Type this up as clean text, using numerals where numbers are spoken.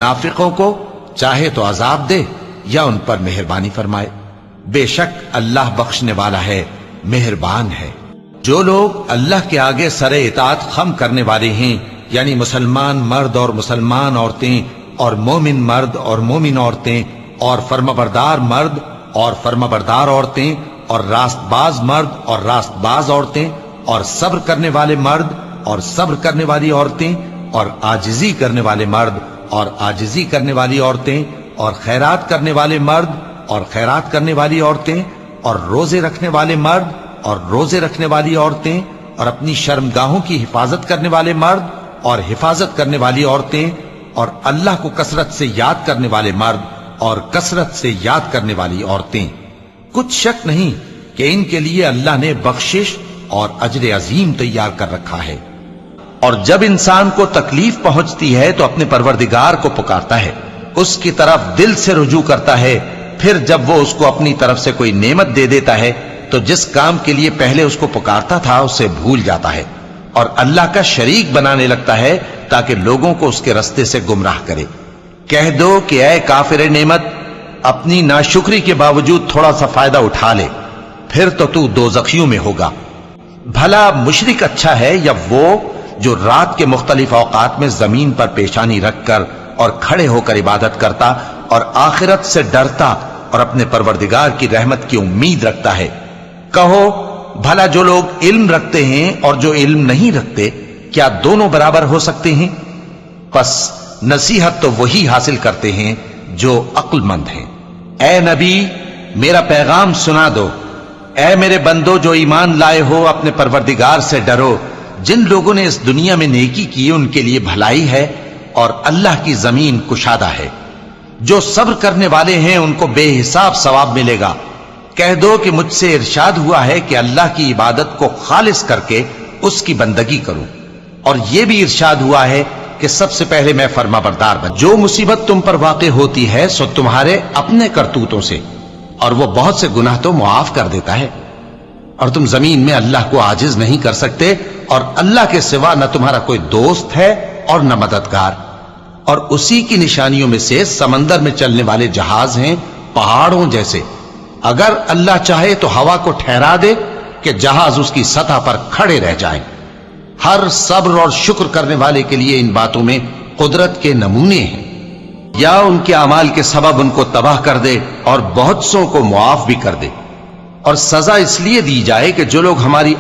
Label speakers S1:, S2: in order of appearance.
S1: मुनाफिकों को चाहे तो अजाब दे या उन पर मेहरबानी फरमाए। बेशक अल्लाह बख्शने वाला है, मेहरबान है। जो लोग अल्लाह के आगे सरे इताअत खम करने वाले हैं, यानी मुसलमान मर्द और मुसलमान औरतें और मोमिन मर्द और मोमिन औरतें और फर्माबरदार मर्द और फर्माबरदार औरतें और रास्तबाज मर्द और रास्तबाज औरतें और सब्र करने वाले मर्द और सब्र करने वाली औरतें और आजिजी करने वाले मर्द और आजिजी करने वाली औरतें और खैरात करने वाले मर्द और खैरात करने वाली औरतें और रोजे रखने वाले मर्द और रोजे रखने वाली औरतें और अपनी शर्मगाहों की हिफाजत करने वाले मर्द और हिफाजत करने वाली औरतें और अल्लाह को कसरत से याद करने वाले मर्द और कसरत से याद करने वाली औरतें। कुछ शक नहीं कि इनके लिए अल्लाह ने बख्शिश और अजर अजीम तैयार कर रखा है। और जब इंसान को तकलीफ पहुंचती है तो अपने परवरदिगार को पुकारता है, उसकी तरफ दिल से रुजू करता है। फिर जब वो उसको अपनी तरफ से कोई नेमत दे देता है तो जिस काम के लिए पहले उसको पुकारता था उसे भूल जाता है और अल्लाह का शरीक बनाने लगता है ताकि लोगों को उसके रास्ते से गुमराह करे। कह दो कि ऐ काफिर नेमत, अपनी नाशुक्री के बावजूद थोड़ा सा फायदा उठा ले, फिर तो तू दोज़खियों में होगा। भला मुशरिक अच्छा है या वो जो रात के मुख्तलिफ औकात में जमीन पर पेशानी रखकर और खड़े होकर इबादत करता और आखिरत से डरता और अपने परवरदिगार की रहमत की उम्मीद रखता है। कहो भला जो लोग इल्म रखते हैं और जो इल्म नहीं रखते, क्या दोनों बराबर हो सकते हैं? बस नसीहत तो वही हासिल करते हैं जो अक्लमंद हैं। ए नबी, मेरा पैगाम सुना दो। ए मेरे बंदो जो ईमान लाए हो, अपने परवरदिगार से डरो। जिन लोगों ने इस दुनिया में नेकी की उनके लिए भलाई है और अल्लाह की जमीन कुशादा है। जो सब्र करने वाले हैं उनको बेहिसाब सवाब मिलेगा। कह दो कि मुझसे इरशाद हुआ है कि अल्लाह की इबादत को खालिस करके उसकी बंदगी करूं, और यह भी इरशाद हुआ है कि सबसे पहले मैं फर्माबरदार बन। जो मुसीबत तुम पर वाक़े होती है सो तुम्हारे अपने करतूतों से, और वो बहुत से गुनाह तो मुआफ कर देता है। और तुम जमीन में अल्लाह को आजिज नहीं कर सकते, और अल्लाह के सिवा न तुम्हारा कोई दोस्त है और न मददगार। और उसी की निशानियों में से समंदर में चलने वाले जहाज हैं पहाड़ों जैसे। अगर अल्लाह चाहे तो हवा को ठहरा दे कि जहाज उसकी सतह पर खड़े रह जाएं। हर सब्र और शुक्र करने वाले के लिए इन बातों में कुदरत के नमूने हैं। या उनके अमाल के सबब उनको तबाह कर दे और बहुत सौ को मुआफ भी कर दे। और सजा इसलिए दी जाए कि जो लोग हमारी